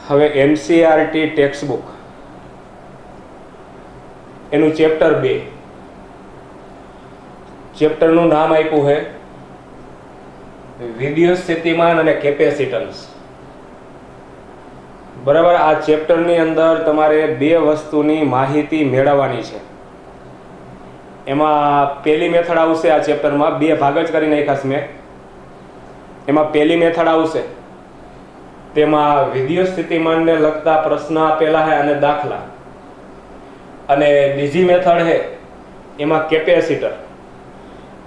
હવે NCERT text book એનું chapter 2 ચેપ્ટરનું નામ આપ્યું છે વિદ્યુત સ્થિતિમાન અને કેપેસિટન્સ. બરાબર. આ ચેપ્ટરની અંદર તમારે બે વસ્તુની માહિતી મેળવવાની છે. એમાં પહેલી મેથડ આવશે. આ ચેપ્ટરમાં બે ભાગ જ કરી નાખ્યા મેં. એમાં પહેલી મેથડ આવશે, તેમાં વિદ્યુત સ્થિતિમાનને લગતા પ્રશ્ન આપેલા છે અને દાખલા, અને બીજી મેથડ છે એમાં કેપેસિટર,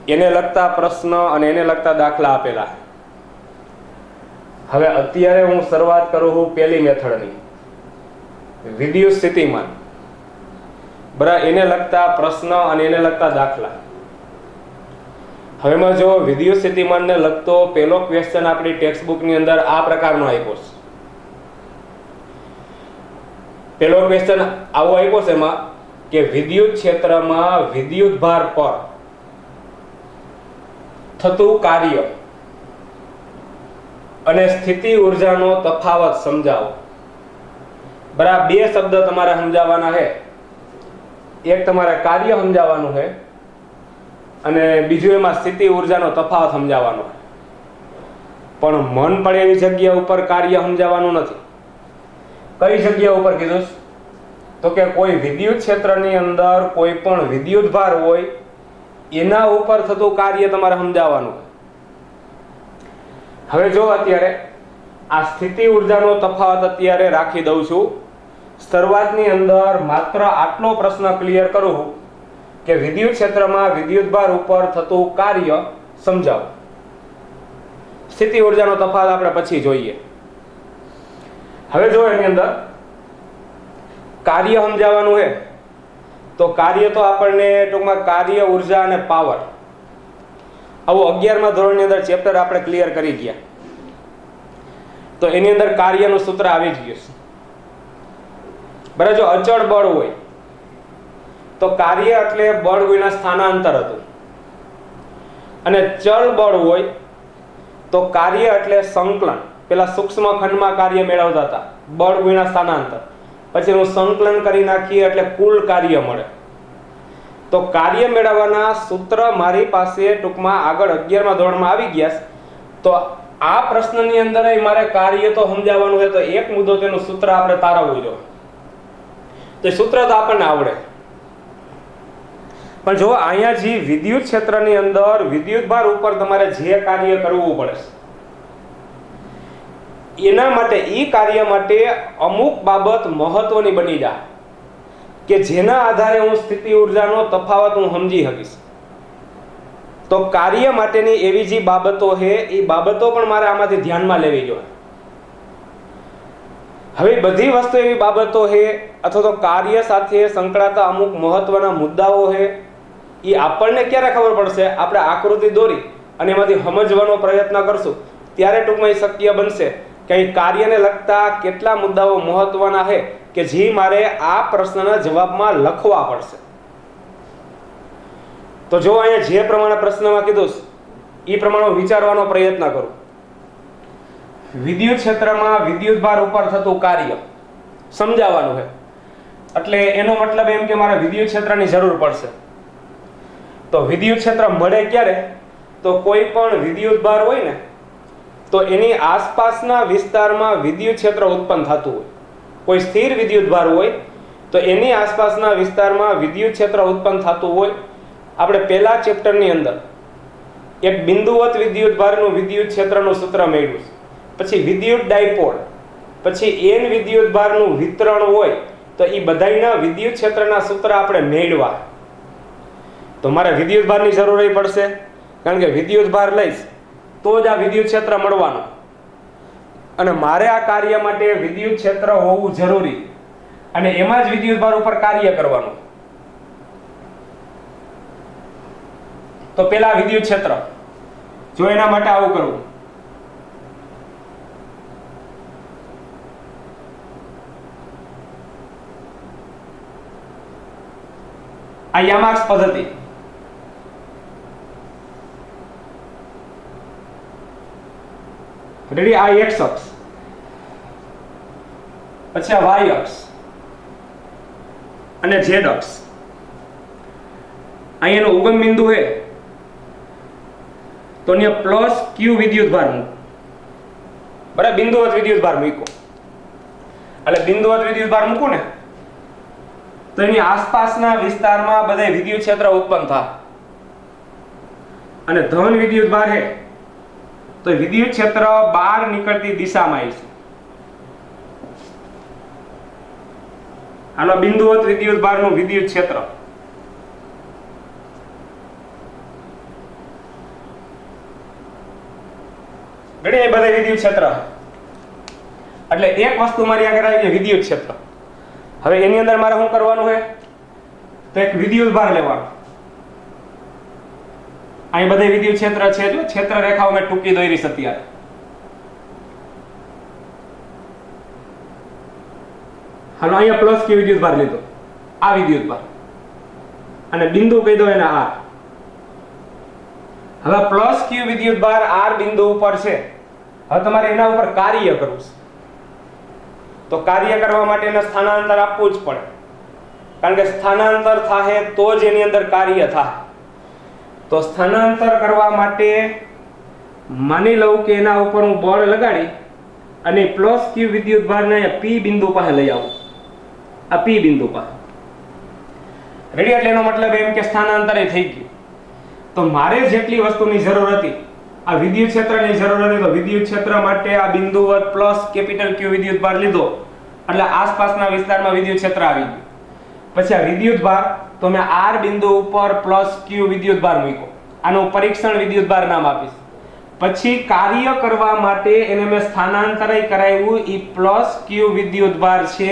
એને લગતા પ્રશ્ન અને એને લગતા દાખલા આપેલા છે. હવે અત્યારે હું શરૂઆત કરું છું પહેલી મેથડની, વિદ્યુત સ્થિતિમાન. બરાબર. એને લગતા પ્રશ્ન અને એને લગતા દાખલા. હવે એમાં જો વિદ્યુત સ્થિતિમાનને લગતો પહેલો ક્વેશ્ચન આપણી ટેક્સ્ટ બુકની અંદર આ પ્રકારનો આપ્યો છે. પહેલો ક્વેશ્ચન આવો આપ્યો છે એમાં કે વિદ્યુત ક્ષેત્રમાં વિદ્યુત ભાર પર થતું કાર્ય અને સ્થિતિ ઉર્જાનો તફાવત સમજાવો. બરાબર. બે શબ્દ તમારે સમજાવવાના છે. એક તમારે કાર્ય સમજાવવાનું છે અને બીજું એમાં સ્થિતિ ઉર્જાનો તફાવત સમજાવવાનો છે. પણ મન પડે એવી જગ્યા ઉપર કાર્ય સમજાવવાનું નથી. કઈ જગ્યા ઉપર કીધું? તો કે કોઈ વિદ્યુત ક્ષેત્રની અંદર કોઈ પણ વિદ્યુત ભાર હોય એના ઉપર થતું કાર્ય તમારે સમજાવવાનું. હવે જો અત્યારે આ સ્થિતિ ઉર્જાનો તફાવત અત્યારે રાખી દઉં છું. શરૂઆતની અંદર માત્ર આટલો પ્રશ્ન ક્લિયર કરું કે વિદ્યુત ક્ષેત્રમાં વિદ્યુત ભાર ઉપર થતું કાર્ય સમજાવો. સ્થિતિ ઉર્જાનો તફાવત આપણે પછી જોઈએ. હવે જો એની અંદર કાર્ય સમજાવવાનું છે તો કાર્ય તો આપણને ટૂંકમાં કાર્ય, ઉર્જા અને પાવર આવું 11મા ધોરણની અંદર ચેપ્ટર આપણે ક્લિયર કરી ગયા. તો એની અંદર કાર્યનું સૂત્ર આવી જ ગયું છે. બરાબર. જો અચળ બળ હોય તો કાર્ય એટલે બળ વિના સ્થાનાંતર હતું, અને ચલ બળ હોય તો કાર્ય એટલે સંકલન. પેલા સૂક્ષ્મ ખંડમાં કાર્ય મેળવતા હતા, બળ વિના સ્થાનાંતર. પછી એનું સંકલન કરી નાખીએ એટલે કુલ કાર્ય મળે. તો કાર્ય મેળવવાના સૂત્ર મારી પાસે ટૂંકમાં આગળ 11મા ધોરણમાં આવી ગયા. તો આ પ્રશ્નની અંદર મારે કાર્ય તો સમજાવવાનું છે, તો એક મુદ્દો તેનું સૂત્ર આપણે તારવવું જોઈએ. તો સૂત્ર તો આપણને આવડે, પણ જો અહીંયા જે વિદ્યુત ક્ષેત્રની અંદર વિદ્યુત ભાર ઉપર તમારે જે કાર્ય કરવું પડે એના માટે, એ કાર્ય માટે અમુક બાબત મહત્વની બની જાય કે જેના આધારે હું સ્થિતિ ઉર્જાનો તફાવત હું સમજી શકીશ. તો કાર્ય માટેની એવી જે બાબતો છે એ બાબતો પણ મારે આમાંથી ધ્યાનમાં લેવી જોઈએ. હવે બધી વસ્તુ એવી બાબતો છે અથવા તો કાર્ય સાથે સંકળાતા અમુક મહત્વના મુદ્દાઓ છે, એ આપણને ક્યારે ખબર પડશે? આપણે આકૃતિ દોરી અને એમાંથી સમજવાનો પ્રયત્ન કરશું ત્યારે ટૂંકમાં એ શક્ય બનશે કે અહીં કાર્યને લગતા કેટલા મુદ્દાઓ મહત્વના છે કે જે મારે આ પ્રશ્નના જવાબમાં લખવા પડશે. તો જો અહીંયા જે પ્રમાણે પ્રશ્નમાં કીધું એ પ્રમાણે વિચારવાનો પ્રયત્ન કરું. વિદ્યુત ક્ષેત્રમાં વિદ્યુત ભાર ઉપર થતું કાર્ય સમજાવવાનું છે, એટલે એનો મતલબ એમ કે મારે વિદ્યુત ક્ષેત્રની જરૂર પડશે. તો વિદ્યુત ક્ષેત્ર મળે ક્યારે? તો કોઈ પણ વિદ્યુત ભાર હોય ને તો એની આસપાસના વિસ્તારમાં વિદ્યુત ક્ષેત્ર ઉત્પન્ન થતું હોય. કોઈ સ્થિર વિદ્યુત ભાર હોય તો એની આસપાસના વિસ્તારમાં વિદ્યુત ક્ષેત્ર ઉત્પન્ન થતું હોય. આપણે પહેલા ચેપ્ટરની અંદર એક બિંદુવત વિદ્યુત ભારનું વિદ્યુત ક્ષેત્રનું સૂત્ર મેળવ્યું. પછી વિદ્યુત ડાયપોલ, પછી એન વિદ્યુત ભારનું વિતરણ હોય તો એ બધાયના વિદ્યુત ક્ષેત્રના સૂત્ર આપણે મેળવા. તો મારે વિદ્યુત ભારની જરૂર પડશે, કારણ કે વિદ્યુત ભાર લઈશ તો જ આ વિદ્યુત ક્ષેત્ર મળવાનું, અને મારે આ કાર્ય માટે વિદ્યુત ક્ષેત્ર હોવું જરૂરી, અને એમાં જ વિદ્યુત ભાર ઉપર કાર્ય કરવાનું. તો પેલા વિદ્યુત ક્ષેત્ર, જો એના માટે આવું કરવું, આ યામાક્સ પદ્ધતિ. રેડી? આ એક્સ અક્ષ, પછી આ y અક્ષ અને z અક્ષ, અહીંયાનો ઉગમ બિંદુ છે તો અહીંયા પ્લસ q વિદ્યુત ભાર મૂકો, બરાબર, બિંદુવત વિદ્યુત ભાર મૂકો. એટલે બિંદુવત વિદ્યુત ભાર મૂકું ને તો એની આસપાસના વિસ્તારમાં બધા વિદ્યુત ક્ષેત્ર ઉત્પન્ન થાય, અને ધન વિદ્યુત ભાર છે તો વિદ્યુત ક્ષેત્ર બહાર નીકળતી દિશામાં આવશે. આનો બિંદુવત વિદ્યુત ભારનું વિદ્યુત ક્ષેત્ર. ઘણી એ બધા વિદ્યુત ક્ષેત્ર. એટલે એક વસ્તુ મારી આગળ આવી છે વિદ્યુત ક્ષેત્ર. હવે એની અંદર મારે શું કરવાનું છે તો એક વિદ્યુત ભાર લેવાનો. અહીં બધા વિદ્યુત ક્ષેત્ર છે, જો ક્ષેત્ર રેખાઓ મેં ટૂંકી દોરી છે અત્યારે. હાલો અહીંયા પ્લસ q વિદ્યુત ભાર લીધો, આ વિદ્યુત ભાર, અને બિંદુ કહી દો એને r. હવે પ્લસ q વિદ્યુત ભાર r બિંદુ ઉપર છે. હવે તમારે એના ઉપર કાર્ય કરવું છે, તો કાર્ય કરવા માટે એને સ્થાનાંતર આપવું જ પડે, કારણ કે સ્થાનાંતર થાય તો જ એની અંદર કાર્ય થાય. તો સ્થાનાંતર કરવા માટે માની લઉં કે એના ઉપર હું બળ લગાડી અને પ્લસ q વિદ્યુત ભારને p બિંદુ પાસે લઈ આવું, આ p બિંદુ પાસે. રેડી? એટલે એનો મતલબ એમ કે સ્થાનાંતર થઈ ગયું. તો મારે જેટલી વસ્તુની જરૂર હતી, આ વિદ્યુત ક્ષેત્રની જરૂર હતી, તો વિદ્યુત ક્ષેત્ર માટે આ બિંદુવત પ્લસ કેપિટલ q વિદ્યુત ભાર લીધો, એટલે આસપાસના વિસ્તારમાં વિદ્યુત ક્ષેત્ર આવી ગયું. પછી આ વિદ્યુત ભાર તો મેં r બિંદુ ઉપર પ્લસ q વિદ્યુત ભાર મૂક્યો, આનું પરીક્ષણ વિદ્યુત ભાર નામ આપીશ. પછી કાર્ય કરવા માટે એને મેં સ્થાનાંતર કરાવ્યું, ઈ પ્લસ q વિદ્યુત ભાર છે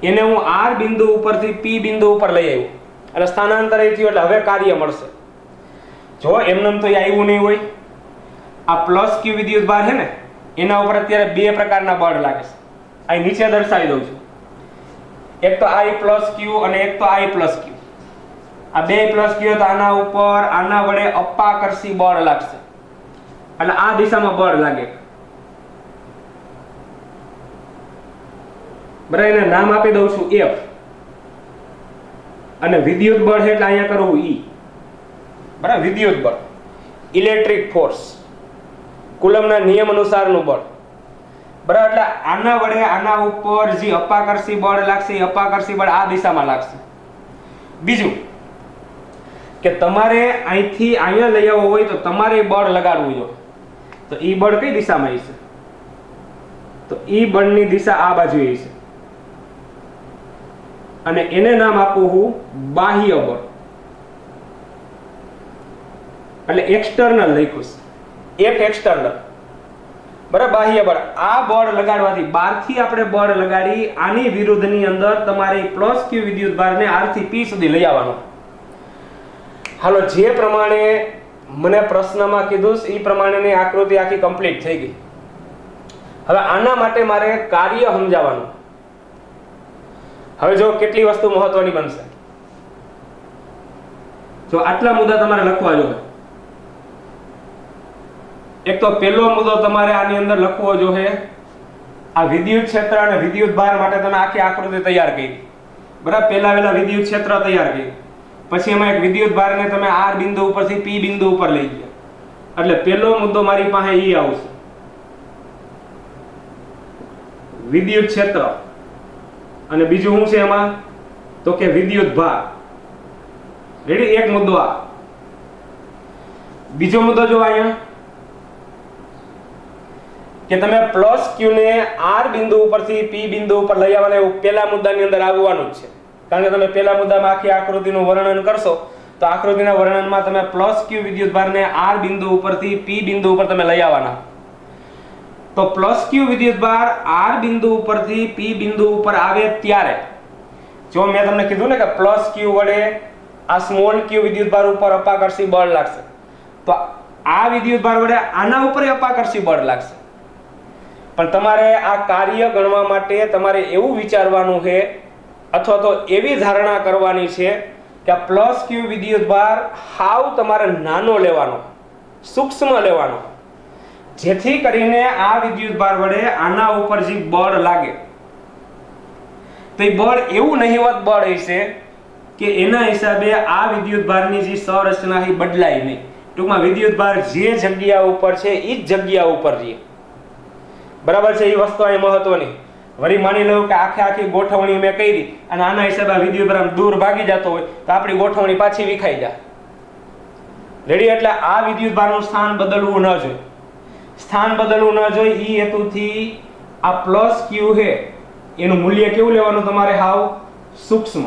એને હું r બિંદુ ઉપરથી p બિંદુ ઉપર લઈ આવ્યો, એટલે સ્થાનાંતર થયું, એટલે હવે કાર્ય મળશે. જો એમનેમ તો એ આવ્યું નહીં હોય. આ પ્લસ q વિદ્યુત ભાર છે ને એના ઉપર અત્યારે બે પ્રકારના બળ લાગે છે. અહીં નીચે દર્શાવી દઉં છું. એક તો I પ્લસ q અને એક તો I પ્લસ q. આ બે પ્લસ q તો આના ઉપર આના વડે અપાકર્ષી બળ લાગશે, એટલે આ દિશામાં બળ લાગે. બરાબર, એને નામ આપી દઉં છું F, અને વિદ્યુત બળ છે એટલે અહીંયા કરવું E. બરાબર, વિદ્યુત બળ, ઇલેક્ટ્રિક ફોર્સ, કુલમના નિયમ અનુસારનું બળ. બરાબર, એટલે આના વડે આના ઉપર જે અપાકર્ષી બળ લાગશે એ અપાકર્ષી બળ આ દિશામાં લાગશે. બીજું કે તમારે અહીંથી અહીંયા લઈ આવવું હોય તો તમારે બળ લગાડવું જોઈએ, તો ઈ બળ કઈ દિશામાં હશે? તો ઈ બળની દિશા આ બાજુ હશે, અને એને નામ આપું હું બાહ્ય બળ, એટલે એક્સટર્નલ લખ્યું છે, એક એક્સટર્નલ. બરાબર, બાહ્ય બળ. આ બળ લગાડવાથી બહારથી આપણે બળ લગાડી આની વિરુદ્ધની અંદર તમારે પ્લસ q વિદ્યુત ભારને r થી p સુધી લઈ આવવાનો. હાલો, જે પ્રમાણે મને પ્રશ્નમાં કીધું એ પ્રમાણેની આકૃતિ આખી કમ્પ્લીટ થઈ ગઈ. હવે આના માટે મારે કાર્ય સમજાવવાનું. હવે જો કેટલી વસ્તુ મહત્વની બનશે. જો આટલા મુદ્દા તમારે લખવા જોઈએ. એક તો પહેલો મુદ્દો તમારે આની અંદર લખવો જોઈએ, આ વિદ્યુત ક્ષેત્ર અને વિદ્યુત ભાર માટે તમે આખી આકૃતિ તૈયાર કરી. બરાબર, પહેલા વેલા વિદ્યુત ક્ષેત્ર તૈયાર કરી, પછી એમાં એક વિદ્યુત ભારને તમે r બિંદુ ઉપરથી p બિંદુ ઉપર લઈ ગયા, એટલે પહેલો મુદ્દો મારી પાસે ઈ આવશે, વિદ્યુત ક્ષેત્ર. અને બીજું શું છે એમાં તો કે વિદ્યુત ભાર. રેડી? એક મુદ્દો આ. બીજો મુદ્દો જો અહીંયા કે તમે પ્લસ q ને r બિંદુ ઉપરથી p બિંદુ ઉપર લઈ આવવાના, એવું પહેલા મુદ્દાની અંદર આવવાનું જ છે. કારણ કે તમે પહેલા મુદ્દામાં આખી આકૃતિનું વર્ણન કરશો તો આકૃતિના વર્ણનમાં તમે પ્લસ q વિદ્યુત ભારને r બિંદુ ઉપરથી p બિંદુ ઉપર તમે લઈ આવવાના. તો પ્લસ q વિદ્યુત ભાર r બિંદુ ઉપરથી p બિંદુ ઉપર આવે ત્યારે, જો મેં તમને કીધું ને કે પ્લસ q વડે આ સ્મોલ q વિદ્યુત ભાર ઉપર અપાકર્ષી બળ લાગશે, તો આ વિદ્યુત ભાર વડે આના ઉપર અપાકર્ષી બળ લાગશે. પણ તમારે આ કાર્ય ગણવા માટે તમારે એવું વિચારવાનું છે અથવા તો એવી ધારણા કરવાની છે કે આ પ્લસ q વિદ્યુત ભાર હાવ તમારે નાનો લેવાનો, સૂક્ષ્મ લેવાનો, જેથી કરીને આ વિદ્યુત ભાર વડે આના ઉપર જે બળ લાગે તો એ બળ એવું નહિવત બળ હશે કે એના હિસાબે આ વિદ્યુત ભારની જે સંરચના એ બદલાય નહીં. ટૂંકમાં વિદ્યુત ભાર જે જગ્યા ઉપર છે એ જ જગ્યા ઉપર રહે. બરાબર છે? એ વસ્તુ અહીં મહત્વની. વળી માની લો કે આખી ગોઠવણી મેં કરી અને આના હિસાબે વિદ્યુત ભાર દૂર ભાગી જતો હોય તો આપણી ગોઠવણી પાછી વિખાઈ જાય. રેડી? એટલે આ વિદ્યુત ભારનું સ્થાન બદલવું ન જોઈએ. સ્થાન બદલવું ન જોઈએ એ હેતુથી આ પ્લસ ક્યુ છે એનું મૂલ્ય કેવું લેવાનું તમારે? હાવ સૂક્ષ્મ.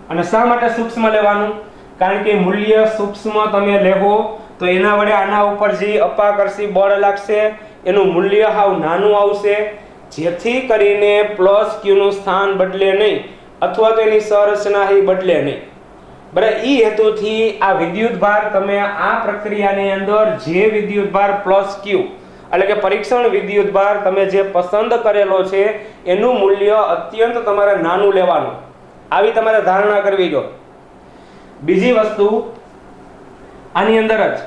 અને શા માટે સૂક્ષ્મ લેવાનું? કારણ કે મૂલ્ય સૂક્ષ્મ તમે લેવો તો એના વડે આના ઉપર જે અપાકર્ષી બળ લાગશે એનું મૂલ્ય હાવ નાનું આવશે, જેથી કરીને પ્લસ ક્યુ નું સ્થાન બદલે નહીં અથવા તો એની સંરચના એ બદલે નહીં. બરાબર? એ હેતુથી આ વિદ્યુત ભાર તમે આ પ્રક્રિયાની અંદર જે વિદ્યુત ભાર પ્લસ ક્યુ એટલે કે પરીક્ષણ વિદ્યુત ભાર તમે જે પસંદ કરેલો છે એનું મૂલ્ય અત્યંત તમારે નાનું લેવાનું. આવી તમારે ધારણા કરવી જોઈએ. બીજી વસ્તુ આની અંદર જ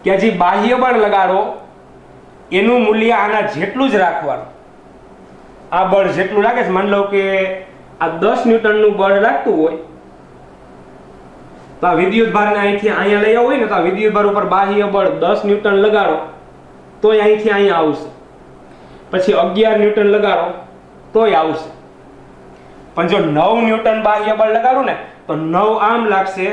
કે જે બાહ્ય બળ લગાડો એનું મૂલ્ય આના જેટલું જ રાખવાનું. આ બળ જેટલું લાગે છે, માની લો કે આ 10 ન્યૂટનનું બળ લાગતું હોય તો આ વિદ્યુત ભારને અહીંથી અહીંયા લઈ આવો હોય ને તો આ વિદ્યુત ભાર ઉપર બાહ્ય બળ 10 ન્યૂટન લગાડો તોય અહીંથી અહીંયા આવશે. પછી 11 ન્યૂટન લગાડો તોય આવશે. પણ જો 9 ન્યૂટન બાહ્ય બળ લગાડું ને તો 9 આમ લાગશે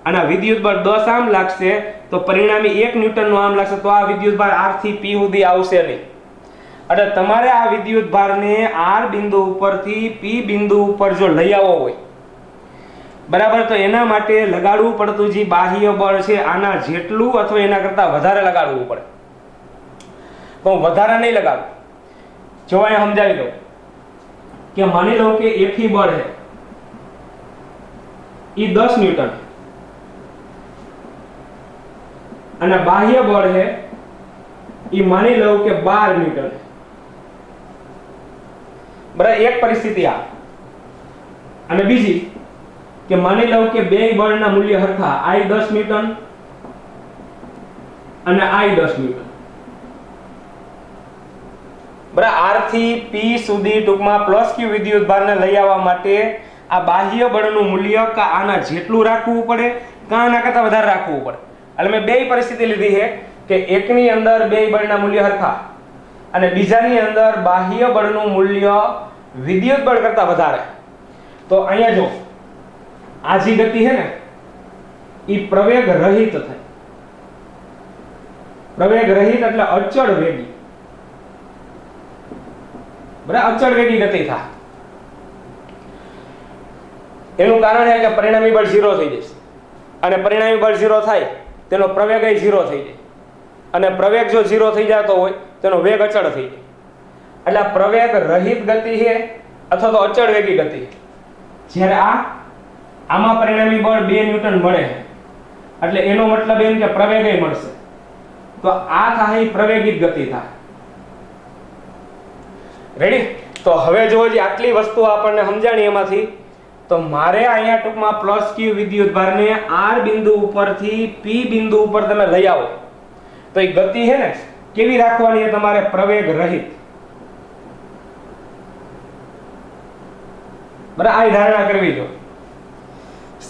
અને વિદ્યુત બળ 10 આમ લાગશે તો પરિણામી 1 ન્યૂટનનું આમ લાગશે. તો આ વિદ્યુત ભાર R થી P સુધી આવશે નહીં. એટલે તમારે આ વિદ્યુત ભારને R બિંદુ ઉપરથી P બિંદુ ઉપર જો લઈ આવવો હોય, બરાબર, તો એના માટે લગાડવું પડતું જે બાહ્ય બળ છે આના જેટલું અથવા એના કરતા વધારે લગાડવું પડે. પણ વધારે નહીં લગાડવું. જો અહીંયા સમજાવી દઉં કે માની લો કે એકથી બળ છે એ 10 ન્યૂટન અને બાહ્ય બળ છે એ માની લો કે 12 ન્યૂટન. બરાબર? એક પરિસ્થિતિ આ. અને બીજી કે માની લો કે બે બળના મૂલ્ય સરખા, I 10 ન્યૂટન અને I 10 ન્યૂટન. બરાબર? R થી P સુધી ટૂંકમાં પ્લસ ક્યુ વિદ્યુત ભારને લઈ આવવા માટે આ બાહ્ય બળનું મૂલ્ય કા આના જેટલું રાખવું પડે કા આના કરતા વધારે રાખવું પડે. એટલે મેં બે પરિસ્થિતિ લીધી છે કે એકની અંદર બે બળના મૂલ્ય સરખા અને બીજાની અંદર બાહ્ય બળનું મૂલ્ય વિદ્યુત બળ કરતા વધારે. તો અહીંયા જો આ જે ગતિ છે ને એ પ્રવેગ રહિત થાય. પ્રવેગ રહિત એટલે અચળ વેગી. બરાબર? અચળ વેગી ગતિ થાય. એનું કારણ છે કે પરિણામી બળ 0 થઈ જશે અને પરિણામી બળ 0 થાય તેનો પ્રવેગ 0 થઈ જાય અને પ્રવેગ જો 0 થઈ જતો હોય તેનો વેગ અચળ થઈ જાય. એટલે પ્રવેગ રહિત ગતિ છે અથવા તો અચળ વેગી ગતિ. જ્યારે આમાં પરિણામી બળ 2 ન્યૂટન મળે એટલે એનો મતલબ એમ કે પ્રવેગય મળશે. તો આ થાય પ્રવેગિત ગતિ થાય. રેડી? તો હવે જો આટલી વસ્તુ આપણને સમજાણી એમાંથી, તો મારે અહીંયા ટૂંકમાં પ્લસ ક્યુ વિદ્યુત ભારને R બિંદુ ઉપરથી P બિંદુ ઉપર તમે લઈ આવો તો એ ગતિ છે ને કેવી રાખવાની છે તમારે? પ્રવેગ રહિત. બરાબર? આ ધારણા કરવી જોઈએ.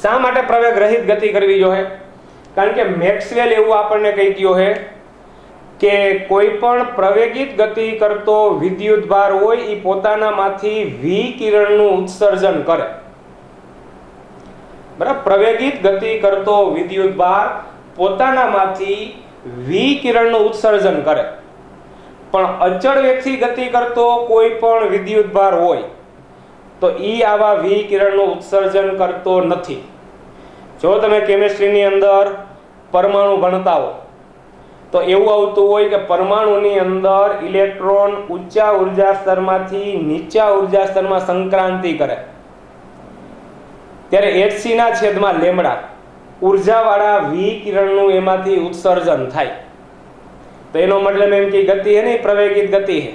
શા માટે પ્રવેગ રહિત ગતિ કરવી જોઈએ? કારણ કે મેક્સવેલ એવું આપણને કહી ગયો છે કે કોઈ પણ પ્રવેગિત ગતિ કરતો વિદ્યુત ભાર હોય એ પોતાનામાંથી વિકિરણનું ઉત્સર્જન કરે. બરાબર? પ્રવેગિત ગતિ કરતો વિદ્યુત ભાર પોતાનામાંથી વિકિરણનું ઉત્સર્જન કરે. પણ અચળ વેગથી ગતિ કરતો કોઈ પણ વિદ્યુત ભાર હોય તો ઈ આવા વિકિરણનું ઉત્સર્જન કરતો નથી. જો તમે કેમિસ્ટ્રીની અંદર પરમાણુ ભણતા હો તો એવું આવતું હોય કે પરમાણુની અંદર ઇલેક્ટ્રોન ઊંચા ઉર્જા સ્તરમાંથી નીચા ઉર્જા સ્તરમાં સંક્રાંતિ કરે ત્યારે Hc ના છેદમાં લેમ્ડા ઉર્જાવાળા વિકિરણનું એમાંથી ઉત્સર્જન થાય. તો એનો મતલબ એમ કે ગતિ છે ને પ્રવેગિત ગતિ છે.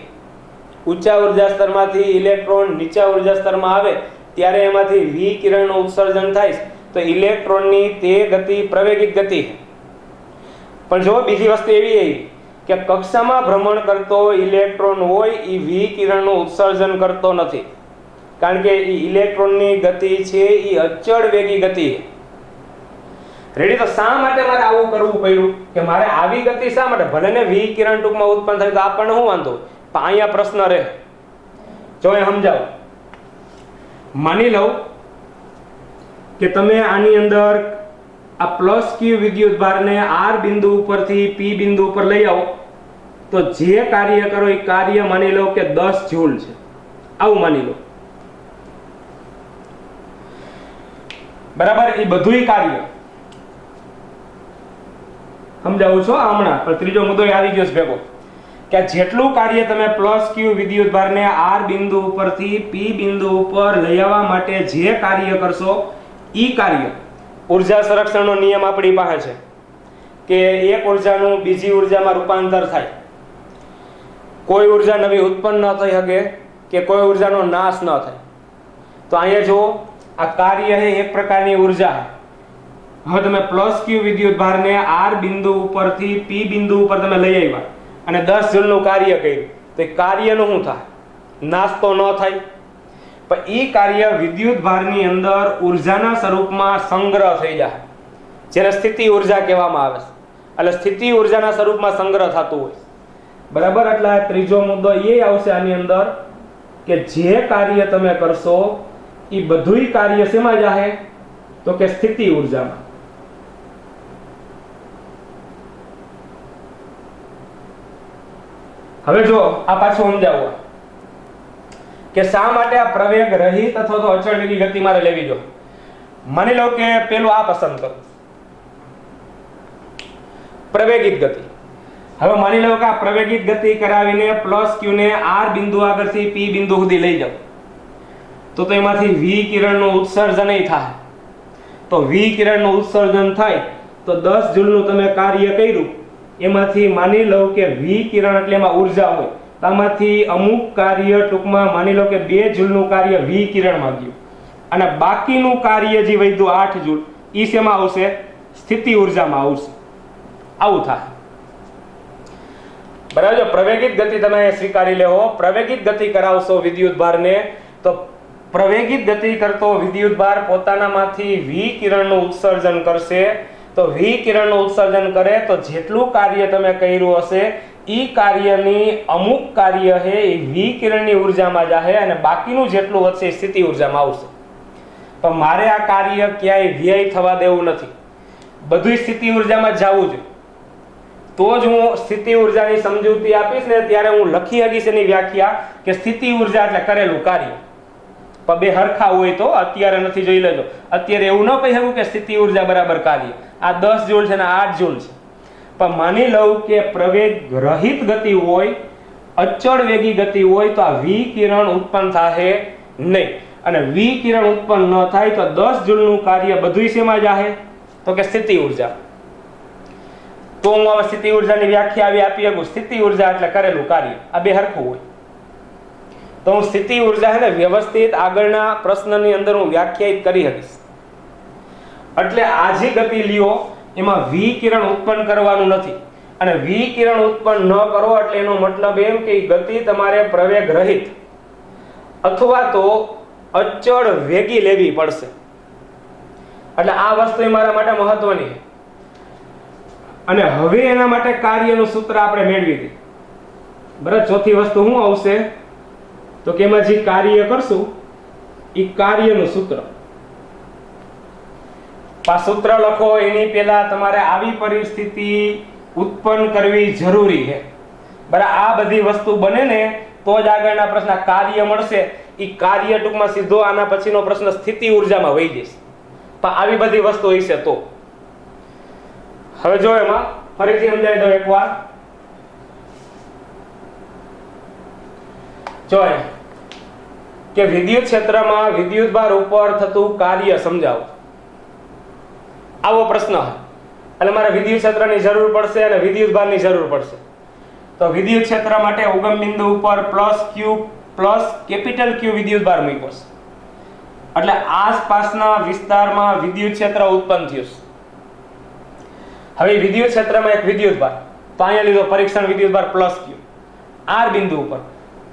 ઊંચા ઉર્જા સ્તરમાંથી ઇલેક્ટ્રોન નીચા ઉર્જા સ્તરમાં આવે ત્યારે એમાંથી વિકિરણનું ઉત્સર્જન થાય તો ઇલેક્ટ્રોનની તે ગતિ પ્રવેગિત ગતિ છે. પણ જો બીજી વસ્તુ એવી કે કક્ષામાં ભ્રમણ કરતો ઇલેક્ટ્રોન હોય એ વિકિરણનું ઉત્સર્જન કરતો નથી. કારણ કે ઇલેક્ટ્રોનની ગતિ છે એ અચળ વેગી ગતિ છે. રેડી? તો શા માટે મારે આવું કરવું પડ્યું કે મારે આવી ગતિ શા માટે? ભલે ને વી કિરણ ટૂંકમાં ઉત્પન્ન થાય તો આપણને શું વાંધો, પણ અહીંયા પ્રશ્ન રહે. જો એ સમજાવો. માની લઉં કે તમે આની અંદર આ પ્લસ ક્યુ વિદ્યુત ભારને આર બિંદુ ઉપરથી પી બિંદુ ઉપર લઈ આવો તો જે કાર્ય કરો એ કાર્ય માની લો કે 10 જૂલ છે, આવું માની લો. બરાબર? એ બધુંય કાર્ય સમજાવું છો હમણાં, પણ ત્રીજો મુદ્દો આવી ગયો છે ભેગો કે જેટલું કાર્ય તમે પ્લસ ક્યુ વિદ્યુત ભારને આર બિંદુ ઉપરથી પી બિંદુ ઉપર લઈ આવવા માટે જે કાર્ય કરશો એ કાર્ય ઉર્જા સંરક્ષણનો નિયમ આપણી પાસે છે કે એક ઉર્જાનું બીજી ઉર્જામાં રૂપાંતર થાય, કોઈ ઉર્જા નવી ઉત્પન્ન ન થઈ શકે કે કોઈ ઉર્જાનો નાશ ન થાય. તો અહીંયા જો આ કાર્ય છે એક પ્રકારની ઉર્જા છે. હવે તમે પ્લસ ક્યુ વિદ્યુત ભારને આર બિંદુ ઉપરથી પી બિંદુ ઉપર તમે લઈ આવ્યા અને 10 જૂલનું કાર્ય કર્યું તો એ કાર્યનું શું થાય? નાશ તો ન થાય, પણ એ કાર્ય વિદ્યુત ભારની અંદર ઉર્જાના સ્વરૂપમાં સંગ્રહ થઈ જાય, જેને સ્થિતિ ઉર્જા કહેવામાં આવે છે. એટલે સ્થિતિ ઉર્જાના સ્વરૂપમાં સંગ્રહ થતું હોય. બરાબર? એટલે ત્રીજો મુદ્દો એ આવશે આની અંદર કે જે કાર્ય તમે કરશો એ બધુંય કાર્ય શેમાં જાહે? તો કે સ્થિતિ ઉર્જામાં. હવે જો આ પાછું સમજાવો કે શા માટે આ પ્રવેગ રહિત અથવા તો અચળ વેગી ગતિ મારે લેવી જોઈએ. માની લો કે પેલું આ પસંદ કરો, પ્રવેગિત ગતિ. હવે માની લો કે આ પ્રવેગિત ગતિ કરાવીને પ્લસ ક્યુ ને આર બિંદુ આગળથી પી બિંદુ સુધી લઈ જાઓ તો એમાંથી વી કિરણનું ઉત્સર્જન થાય. તો વી કિરણનું ઉત્સર્જન થાય તો 10 જૂલનું તમે કાર્ય કર્યું, એમાંથી માની લો કે વી કિરણ એટલે એમાં ઉર્જા હોય, આમાંથી અમુક કાર્ય ટૂંકમાં માની લો કે 2 જૂલનું કાર્ય વી કિરણમાં ગયું અને બાકીનું કાર્ય જે વધ્યું 8 જૂલ એ શેમાં આવશે? સ્થિતિ ઉર્જામાં આવશે. આવું થાય. બરાબર? પ્રવેગિત ગતિ તમે સ્વીકારી લેવો. પ્રવેગિત ગતિ કરાવશો વિદ્યુત ભારને તો પ્રવેગિત ગતિ કરતો વિદ્યુત ભાર પોતાનામાંથી વી કિરણનું ઉત્સર્જન કરશે. તો વી કિરણનું ઉત્સર્જન કરે તો જેટલું કાર્ય તમે કર્યું હશે એ કાર્યની અમુક કાર્ય છે એ વી કિરણની ઉર્જામાં જાહે અને બાકીનું જેટલું વધશે એ સ્થિતિ ઉર્જામાં આવશે. પણ મારે આ કાર્ય ક્યાંય વ્યય થવા દેવું નથી, બધું સ્થિતિ ઉર્જામાં જવું જોઈએ. તો જ હું સ્થિતિ ઉર્જાની સમજૂતી આપીશ ને ત્યારે હું લખી શકીશ એની વ્યાખ્યા કે સ્થિતિ ઉર્જા એટલે કરેલું કાર્ય. પણ બે હરખા હોય તો અત્યારે નથી, જોઈ લેજો. અત્યારે એવું ન કહી શકું કે સ્થિતિ ઉર્જા બરાબર કાર્ય. આ 10 જૂલ છે ને 8 જૂલ છે. પણ માની લઉં કે પ્રવેગ રહિત ગતિ હોય, અચળ વેગી ગતિ હોય તો આ વી કિરણ ઉત્પન્ન થાય નહીં. અને વી કિરણ ઉત્પન્ન ન થાય તો 10 જૂલનું કાર્ય બધું શેમાં જાહે? તો કે સ્થિતિ ઉર્જા. તો હું હવે સ્થિતિ ઉર્જાની વ્યાખ્યા આવી આપી શકું. સ્થિતિ ઉર્જા એટલે કરેલું કાર્ય. આ બે હરખું હોય તો હું સ્થિતિ ઉર્જા છે ને વ્યવસ્થિત આગળના પ્રશ્નની અંદર હું વ્યાખ્યાયિત કરી શકીશ. એટલે આ જે ગતિ લ્યો એમાં વી કિરણ ઉત્પન્ન કરવાનું નથી અને વી કિરણ ઉત્પન્ન ન કરો એટલે એનો મતલબ એમ કે ગતિ તમારે પ્રવેગ રહિત અથવા તો અચળ વેગી લેવી પડશે. એટલે આ વસ્તુ મારા માટે મહત્વની છે. અને હવે એના માટે કાર્યનું સૂત્ર આપણે મેળવી દીધું. બરાબર? ચોથી વસ્તુ શું આવશે તો કે એમાં જે કાર્ય કરશું એ કાર્યનું સૂત્ર. આ સૂત્ર લખો એની પહેલા તમારે આવી પરિસ્થિતિ ઉત્પન્ન કરવી જરૂરી છે. બરાબર? આ બધી વસ્તુ બને ને તો જ આગળના પ્રશ્ન કાર્ય મળશે. એ કાર્ય ટૂંકમાં સીધો આના પછીનો પ્રશ્ન સ્થિતિ ઉર્જામાં વહી જશે. પણ આવી બધી વસ્તુ હશે તો. હવે જો એમાં ફરીથી સમજાવી દઉં એકવાર. જો કે વિદ્યુત ક્ષેત્રમાં વિદ્યુત ભાર ઉપર થતું કાર્ય સમજાવો, આવો પ્રશ્ન અને મારે વિદ્યુત ક્ષેત્રની જરૂર પડશે અને વિદ્યુત ભારની જરૂર પડશે. તો વિદ્યુત ક્ષેત્ર માટે ઉગમ બિંદુ ઉપર પ્લસ કેપિટલ ક્યુ વિદ્યુત ભાર મૂક્યો છે. એટલે આસપાસના વિસ્તારમાં વિદ્યુત ક્ષેત્ર ઉત્પન્ન થયું છે. હવે વિદ્યુત ક્ષેત્રમાં એક વિદ્યુત ભાર તો અહીંયા લીધો પરીક્ષણ વિદ્યુત ભાર પ્લસ ક્યુ આર બિંદુ ઉપર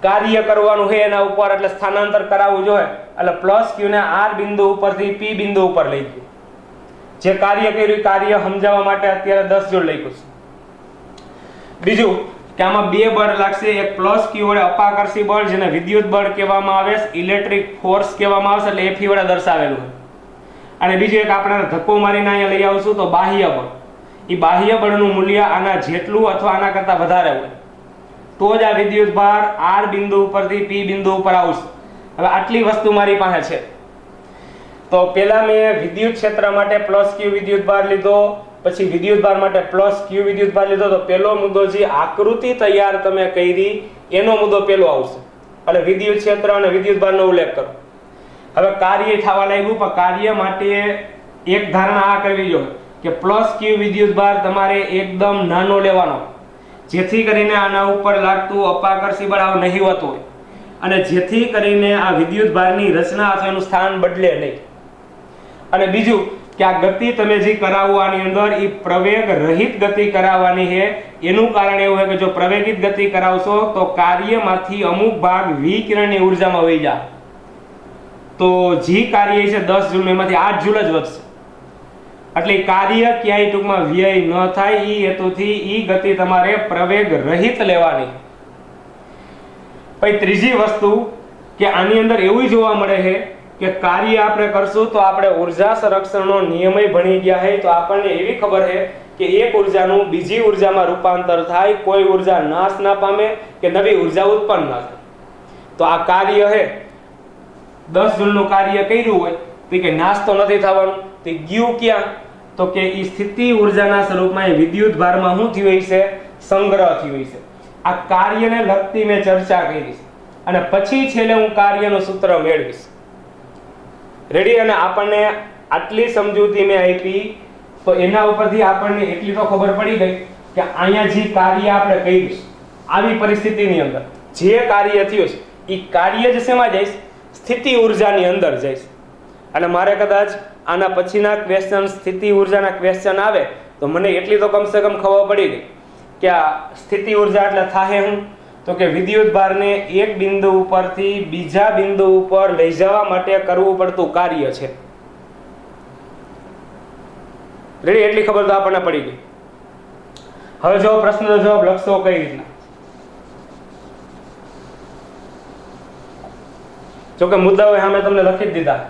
કાર્ય કરવાનું છે એના ઉપર એટલે સ્થાનાંતર કરાવવું જોઈએ એટલે પ્લસ ક્યુ ને આર બિંદુ ઉપરથી પી બિંદુ ઉપર લઈ ગયું. જે કાર્ય કર્યું કાર્ય સમજાવવા માટે અત્યારે 10 જોડ લખ્યું છે. બીજું કે આમાં બે બળ લાગશે, એક પ્લસ ક્યુ વડે અપાકર્ષી બળ જેને વિદ્યુત બળ કહેવામાં આવે છે, ઇલેક્ટ્રિક ફોર્સ કહેવામાં આવે છે એટલે એફી વડે દર્શાવેલું છે. અને બીજું એક આપણે ધક્કો મારીને અહીંયા લઈ આવશું તો બાહ્ય બળ. એ બાહ્ય બળનું મૂલ્ય આના જેટલું અથવા આના કરતા વધારે હોય તો જ આ વિદ્યુત ભાર આર બિંદુ ઉપરથી પી બિંદુ ઉપર આવશે. હવે આટલી વસ્તુ મારી પાસે છે તો પહેલા મેં વિદ્યુત ક્ષેત્ર માટે પ્લસ ક્યુ વિદ્યુત ભાર લીધો, પછી વિદ્યુત ભાર માટે પ્લસ ક્યુ વિદ્યુત ભાર લીધો. તો પહેલો મુદ્દો જે આકૃતિ તૈયાર તમે કરી એનો મુદ્દો પહેલો આવશે એટલે વિદ્યુત ક્ષેત્ર અને વિદ્યુત ભારનો ઉલ્લેખ કરો. હવે કાર્ય થવા લાગ્યું પણ કાર્ય માટે એક ધારણા આ કરવી જોઈએ કે પ્લસ ક્યુ વિદ્યુત ભાર તમારે એકદમ નાનો લેવાનો જેથી કરીને આના ઉપર લાગતું અપાકર્ષી બળ આવ નહિવત હોય અને જેથી કરીને આ વિદ્યુત ભારની રચના અથવા એનું સ્થાન બદલે નહીં. અને બીજું કે આ ગતિ તમે જે કરાવો આની અંદર એ પ્રવેગ રહિત ગતિ કરાવવાની છે. એનું કારણ એવું છે કે જો પ્રવેગિત ગતિ કરાવશો તો કાર્યમાંથી અમુક ભાગ વિકિરણની ઉર્જામાં વહી જાય તો જે કાર્ય છે 10 જૂલ એમાંથી 8 જૂલ જ વધશે એટલે કાર્ય ક્યાંય ટૂંકમાં વ્યય ન થાય એ હેતુથી એ ગતિ તમારે પ્રવેગ રહિત લેવાની. પછી ત્રીજી વસ્તુ કે આની અંદર એવું જોવા મળે છે કે કાર્ય આપણે કરશું તો આપણે ઉર્જા સંરક્ષણનો નિયમય ભણી ગયા છે તો આપણને એવી ખબર છે કે એક ઉર્જાનું બીજી ઉર્જામાં રૂપાંતર થાય, કોઈ ઉર્જા નાશ ના પામે કે નવી ઉર્જા ઉત્પન્ન ના થાય. તો આ કાર્ય છે 10 જૂલનું કાર્ય કર્યું હોય તો કે નાશ તો નથી થવાનું, તે ગયું ક્યાં તો કે એ સ્થિતિ ઉર્જાના સ્વરૂપમાં એ વિદ્યુત ભારમાં શું થયું હોય છે? સંગ્રહ થયું હોય છે. આ કાર્યને લગતી મેં ચર્ચા કરી છે અને પછી છેલ્લે હું કાર્યનું સૂત્ર મેળવીશ. રેડી? અને આપણને આટલી સમજૂતી મેં આપી તો એના ઉપરથી આપણને એટલી તો ખબર પડી ગઈ કે અહીંયા જે કાર્ય આપણે કર્યું આવી પરિસ્થિતિની અંદર જે કાર્ય થયું છે એ કાર્ય જ શેમાં જઈશ? સ્થિતિ ઉર્જાની અંદર જઈશ. અને મારે કદાચ આના પછીના ક્વેશ્ચન સ્થિતિ ઉર્જાના ક્વેશ્ચન આવે તો મને એટલી તો કમસે કમ ખબર પડી ગઈ કે આ સ્થિતિ ઉર્જા એટલે થાહે હું તો કે વિદ્યુત ભારને એક બિંદુ ઉપરથી બીજા બિંદુ ઉપર લઈ જવા માટે કરવું પડતું કાર્ય છે. રેડી? એટલી ખબર તો આપણને પડી ગઈ. હવે જો પ્રશ્નનો જવાબ લખશો કઈ રીતના? જોકે મુદ્દાઓ સામે તમને લખી જ દીધા.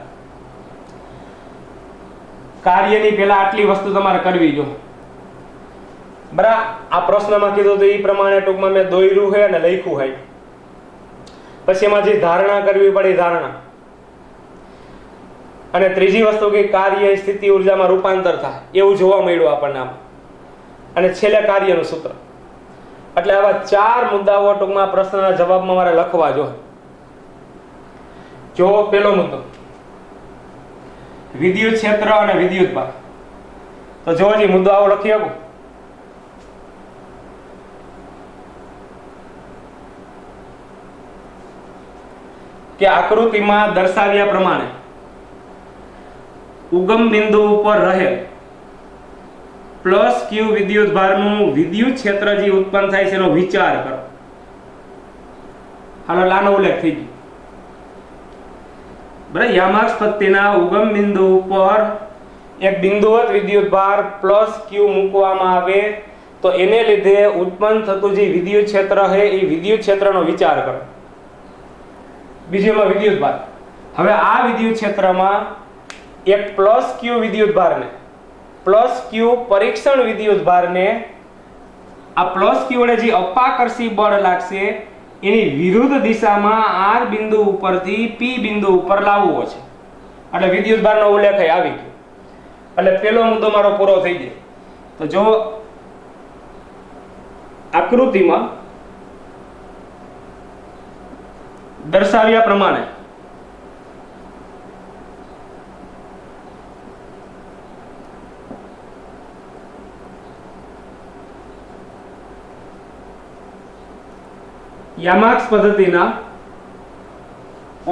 કાર્યની પહેલા આટલી વસ્તુ તમારે કરવી જો બરાબર. આ પ્રશ્નમાં કીધું તો એ પ્રમાણે ટૂંકમાં મેં દોર્યું છે અને લખ્યું છે. પછી એમાં જે ધારણા કરવી પડે ધારણા. અને ત્રીજી વસ્તુ કે કાર્ય સ્થિતિ ઉર્જામાં રૂપાંતર થાય એવું જોવા મળ્યું આપણને આમાં. અને છેલ્લે કાર્યનું સૂત્ર. એટલે આવા 4 મુદ્દાઓ ટૂંકમાં પ્રશ્નના જવાબમાં મારે લખવા જોઈએ. જો પેલો મુદ્દો વિદ્યુત ક્ષેત્ર અને વિદ્યુત ભાર. તો જો હજી મુદ્દો આવો લખી શકું કે આકૃતિમાં દર્શાવ્યા પ્રમાણે ઉગમ બિંદુ ઉપર રહેલ પ્લસ ક્યુ વિદ્યુત ભારનું વિદ્યુત ક્ષેત્ર જે ઉત્પન્ન થાય છે એનો વિચાર કરો. હાલો લાનો ઉલ્લેખ થઈ ગયો બરાબર. યામાક્ષ પટ્ટીના ઉગમ બિંદુ ઉપર એક બિંદુવત વિદ્યુત ભાર પ્લસ ક્યુ મૂકવામાં આવે તો એને લીધે ઉત્પન્ન થતું જે વિદ્યુત ક્ષેત્ર છે એ વિદ્યુત ક્ષેત્રનો વિચાર કરો. બીજું વિદ્યુત ભાર. હવે આ વિદ્યુત ક્ષેત્રમાં એક પ્લસ ક્યુ વિદ્યુત ભારને પ્લસ ક્યુ પરીક્ષણ વિદ્યુત ભારને આ પ્લસ ક્યુ વડે જે અપાકર્ષી બળ લાગશે એની વિરુદ્ધ દિશામાં આર બિંદુ ઉપરથી પી બિંદુ ઉપર લાવવો છે. એટલે વિદ્યુત ભારનો ઉલ્લેખ આવી ગયો. એટલે પહેલો મુદ્દો મારો પૂરો થઈ જાય. તો જો આકૃતિમાં દર્શાવ્યા પ્રમાણે યામાક્ષ પદ્ધતિના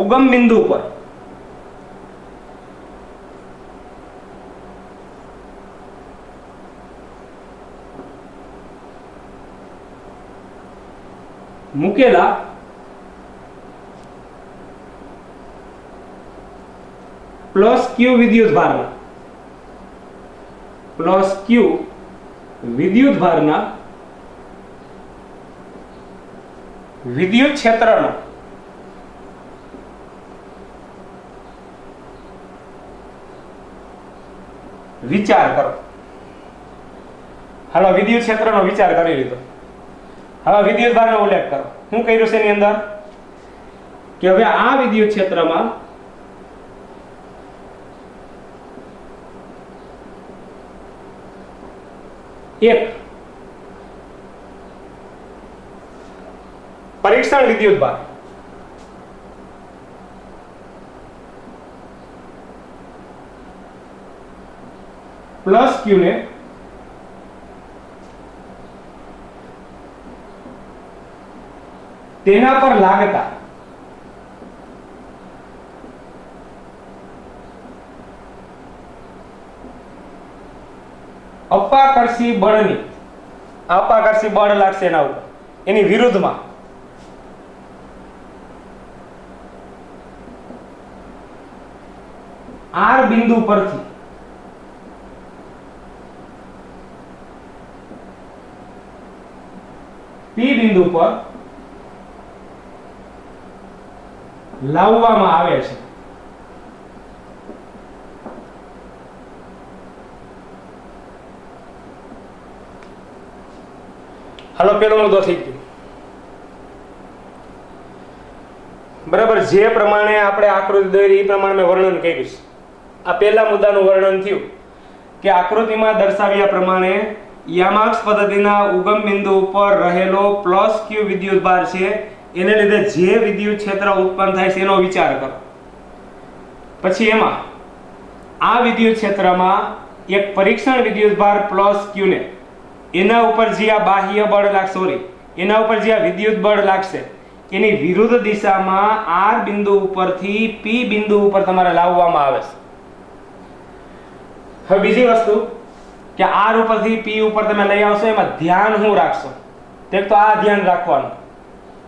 ઉગમ બિંદુ પર મૂકેલા પ્લસ ક્યુ વિદ્યુત ભારના પ્લસ ક્યુ વિદ્યુત ભારના વિદ્યુત ક્ષેત્રનો વિચાર કરો. હાલો વિદ્યુત ક્ષેત્રનો વિચાર કરી લીધો. હવે વિદ્યુત ભારનો ઉલ્લેખ કરો. શું કર્યું છે એની અંદર કે હવે આ વિદ્યુત ક્ષેત્રમાં એક પરીક્ષણ વિદ્યુત ભાર પ્લસ ક્યુ ને તેના પર લાગતા અપાકર્ષી બળની અપાકર્ષી બળ લાગશે એના ઉપર એની વિરુદ્ધમાં આર બિંદુ પરથી પી બિંદુ પર લાવવામાં આવે છે. હાલો પેલો મુદ્દો થઈ ગયો. બરાબર, જે પ્રમાણે આપણે આકૃતિ દોરી એ પ્રમાણે મેં વર્ણન કર્યું છે. આ પહેલા મુદ્દાનું વર્ણન થયું કે આકૃતિમાં દર્શાવ્યા પ્રમાણે યામાક્ષ પદ્ધતિના ઉગમ બિંદુ ઉપર રહેલો પ્લસ ક્યુ વિદ્યુત ભાર છે એને લીધે જે વિદ્યુત ક્ષેત્ર ઉત્પન્ન થાય છે એનો વિચાર કરો. પછી એમાં આ વિદ્યુત ક્ષેત્રમાં એક પરીક્ષણ વિદ્યુત ભાર પ્લસ ક્યુ ને એના ઉપર જે આ બાહ્ય બળ લાગશે, સોરી એના ઉપર જે આ વિદ્યુત બળ લાગશે એની વિરુદ્ધ દિશામાં આર બિંદુ ઉપરથી પી બિંદુ ઉપર તમારે લાવવામાં આવે છે. હવે બીજી વસ્તુ કે આર ઉપરથી પી ઉપર તમે લઈ આવશો એમાં ધ્યાન શું રાખશો? એક તો આ ધ્યાન રાખવાનું,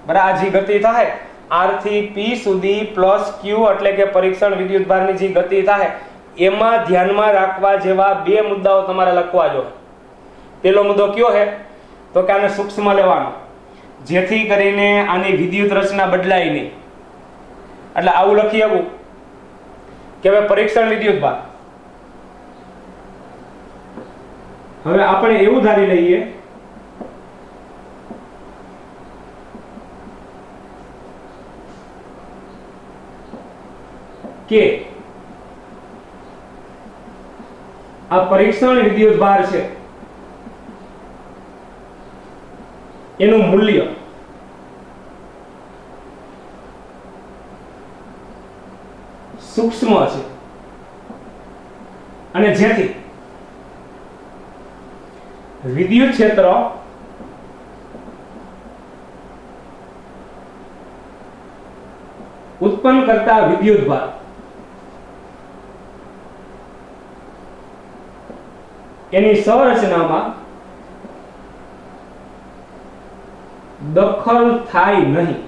બરાબર, આ જે ગતિ થાય આર થી પી સુધી પ્લસ ક્યુ એટલે કે પરીક્ષણ વિદ્યુત ભારની જે ગતિ થાય એમાં ધ્યાનમાં રાખવા જેવા બે મુદ્દાઓ તમારે લખવા જોઈએ. પેલો મુદ્દો કયો છે તો કે આને સૂક્ષ્મ લેવાનો, જેથી કરીને આની વિદ્યુત રચના બદલાય નહીં. એટલે આવું લખી આવું કે હવે પરીક્ષણ વિદ્યુત ભાર, હવે આપણે એવું ધારી લઈએ કે આ પરીક્ષણ વિદ્યુત ભાર છે એનું મૂલ્ય સૂક્ષ્મ છે અને જેથી વિદ્યુત ક્ષેત્ર ઉત્પન્ન કરતા વિદ્યુત ભાર એની સંરચનામાં દખલ થાય નહીં.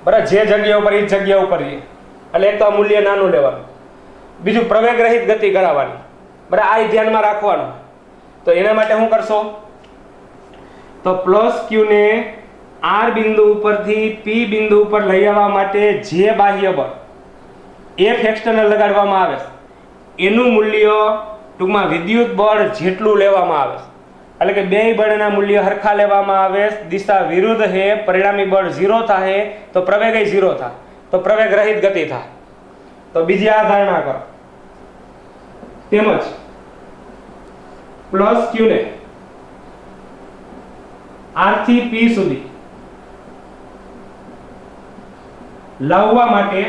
બરાબર, જે જગ્યા ઉપર એ જગ્યા ઉપર એટલે એક તો આ મૂલ્ય નાનું લેવાનું, બીજું પ્રવેગ રહિત ગતિ કરાવવાની. બરાબર, આ ધ્યાનમાં રાખવાનું. તો એના માટે શું કરશો તો પ્લસ ક્યુ ને આર બિંદુ ઉપરથી પી બિંદુ ઉપર લઈ આવવા માટે જે બાહ્ય બળ એફ એક્સટર્નલ લગાડવામાં આવે એનું મૂલ્ય ટૂંકમાં વિદ્યુત બળ જેટલું લેવામાં આવે, એટલે કે બે બળના મૂલ્ય હરખા લેવામાં આવે, દિશા વિરુદ્ધ હે, પરિણામી બળ 0 થાય તો પ્રવેગ 0 થાય, તો પ્રવેગ રહિત ગતિ થાય. તો બીજી આ ધારણા કરો. તેમજ પ્લસ ક્યુ ને આર થી પી સુધી લાવવા માટે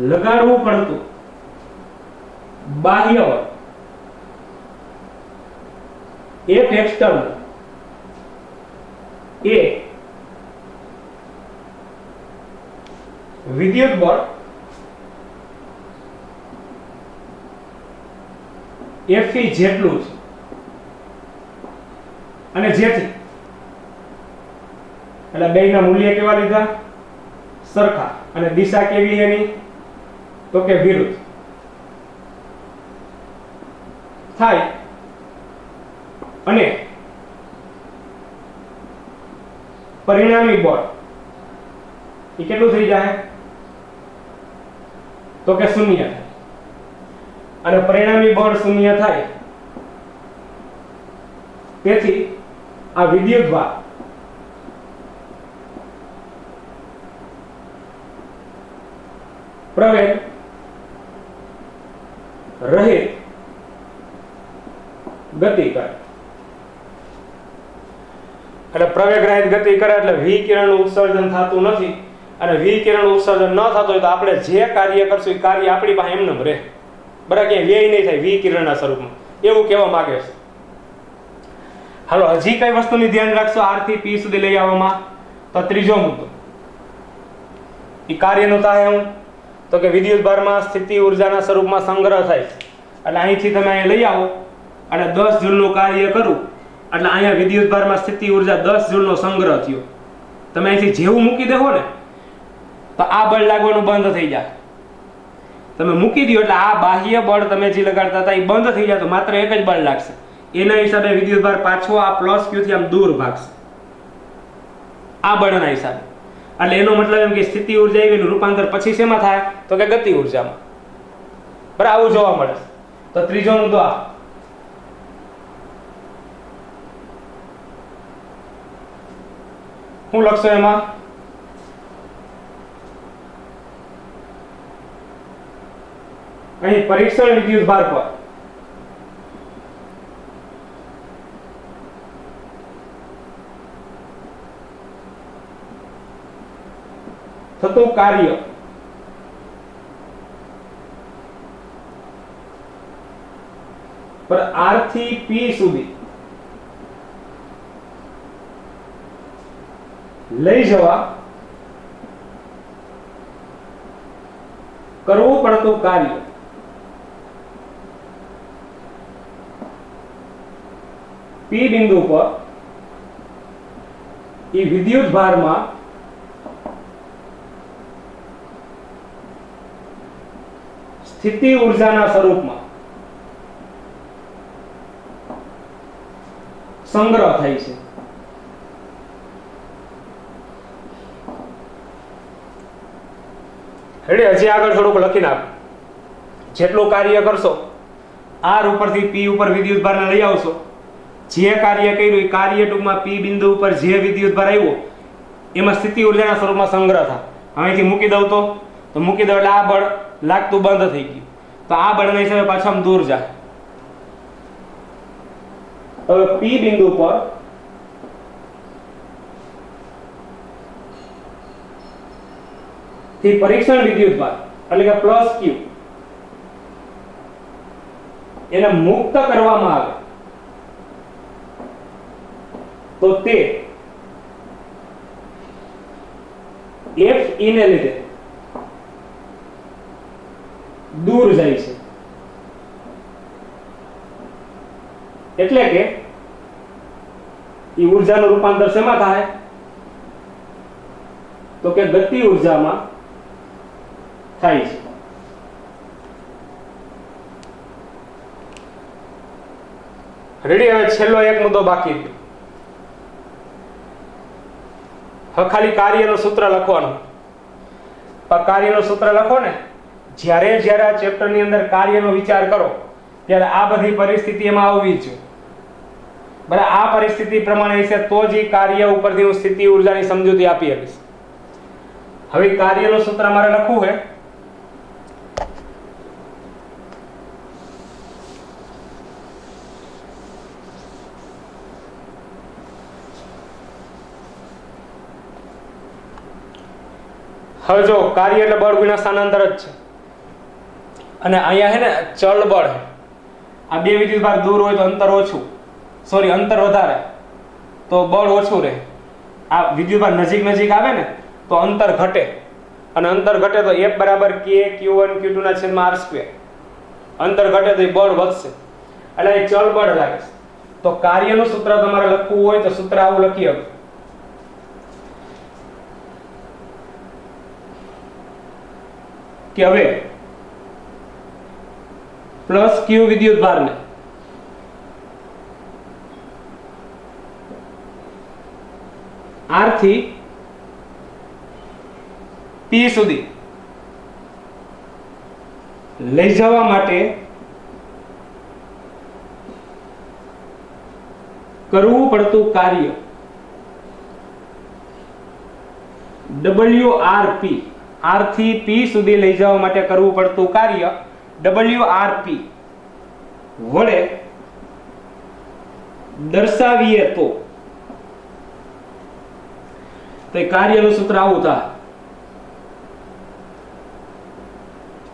લગાડવું પડતું બાહ્ય બળ એફ એક્સટર્નલ એ વિદ્યુત બળ એફ જેટલું છે અને જેથી એટલે બેયના મૂલ્ય કેવા લીધા? સરખા. અને દિશા કેવી એની? તો કે વિરુદ્ધ થાય. અને પરિણામી બળ એ કેટલું થઈ જાય? તો કે શૂન્ય થાય. અને પરિણામી બળ શૂન્ય થાય તેથી આ વિદ્યુતભાર પ્રવેગ રહિત ગતિ કરે. એટલે પ્રવેગ રહિત ગતિ કરે એટલે વિકિરણનું ઉત્સર્જન થતું નથી. અને વિકિરણનું ઉત્સર્જન ન થતું હોય તો આપણે જે કાર્ય કરશું એ કાર્ય આપણી પાસે એમને રહે, બરાબર, ક્યાંય વ્યય નહીં થાય વિકિરણના સ્વરૂપમાં, એવું કહેવા માંગે છે. હાલો હજી કઈ વસ્તુની ધ્યાન રાખશો R થી P સુધી લઈ આવવામાં? તો ત્રીજો મુદ્દો એ કાર્યનું થાય હું તો કે વિદ્યુતભારમાં સ્થિતિ ઉર્જાના સ્વરૂપમાં સંગ્રહ થાય. એટલે અહીંથી તમે અહીંયા લઈ આવો અને 10 જૂલનું કાર્ય કરું એટલે અહીંયા વિદ્યુતભારમાં સ્થિતિ ઉર્જા 10 જૂલનો સંગ્રહ થયો. તમે અહીંથી જેવું મૂકી દેહો ને તો આ બળ લાગવાનું બંધ થઈ જાય. તમે મૂકી દો એટલે આ બાહ્ય બળ તમે જે લગાડતા હતા એ બંધ થઈ જાય તો માત્ર એક જ બળ લાગશે. એના હિસાબે વિદ્યુતભાર પાછો આ પ્લસ Q થી આમ દૂર ભાગશે આ બળના હિસાબે. એટલે એનો મતલબ એમ કે સ્થિતિ ઉર્જા એનું રૂપાંતર પછી શેમાં થાય? તો કે ગતિ ઉર્જામાં. બરાબર, આવું જોવા મળે. તો ત્રીજો મુદ્દો આ. હું લખશો એમાં? અહીં પરીક્ષણ વિદ્યુતભાર પર થતું કાર્ય પર R થી P સુધી લઈ જવા કરવું પડતું કાર્ય P બિંદુ પર એ વિદ્યુતભારમાં સ્થિતિ ઉર્જાના સ્વરૂપમાં સંગ્રહ થાય છે. હજી આગળ થોડુંક લખી નાખ. જેટલું કાર્ય કરશો R ઉપરથી P ઉપર વિદ્યુતભારને લઈ આવશો, જે કાર્ય કર્યું એ કાર્ય ટૂંકમાં P બિંદુ ઉપર જે વિદ્યુતભાર આવ્યો એમાં સ્થિતિ ઉર્જાના સ્વરૂપમાં સંગ્રહ થાય. અહીંથી મૂકી દઉં તો મૂકી દઉં એટલે આ બળ લાગતું બંધ થઈ ગયું. તો આ બળના હિસાબે પાછું આમ દૂર જાય. હવે P બિંદુ પર થી પરીક્ષણ વિદ્યુતભાર એટલે કે પ્લસ Q એને મુક્ત કરવામાં આવે તો તે Fe ને લીધે દૂર જાય છે. એટલે કે એ ઉર્જાનું રૂપાંતર શેમાં થાય? તો કે ગતિ ઉર્જામાં થાય છે. રેડી? હવે છેલ્લો એક મુદ્દો બાકી છે. હવે ખાલી કાર્યનું સૂત્ર લખવાનું. કાર્યનું સૂત્ર લખો ને, જ્યારે જ્યારે આ ચેપ્ટરની અંદર કાર્યનો વિચાર કરો ત્યારે આ બધી પરિસ્થિતિ એમાં આવવી જ જોઈએ. બરાબર, આ પરિસ્થિતિ પ્રમાણે હશે તો જ કાર્ય ઉપરથી હું સ્થિતિ ઉર્જાની સમજૂતી આપી શકીશ. હવે કાર્યનું સૂત્ર મારે લખવું છે. હવે જો કાર્ય એટલે બળ ગુણ્યા સ્થાનાંતર જ છે. અને અહીંયા છે ને ચલ બળ છે. આ બે વિદ્યુતભાર દૂર હોય તો અંતર ઓછું, સોરી અંતર વધારે તો બળ ઓછું રહે. આ વિદ્યુતભાર નજીક નજીક આવે ને તો અંતર ઘટે, અને અંતર ઘટે તો F બરાબર K Q1 Q2 ના છેદમાં R². અંતર ઘટે તો એ બળ વધશે, એટલે એ ચલ બળ લાગે છે. તો કાર્યનું સૂત્ર તમારે લખવું હોય તો સૂત્ર આવું લખી શકો. કે હવે પ્લસ ક્યુ વિદ્યુત ભારને આર થી પી સુધી લઈ જવા માટે કરવું પડતું કાર્ય WRP, આર થી પી સુધી લઈ જવા માટે કરવું પડતું કાર્ય WRP વડે દર્શાવીએ તો એ કાર્યનું સૂત્ર આવું થાય.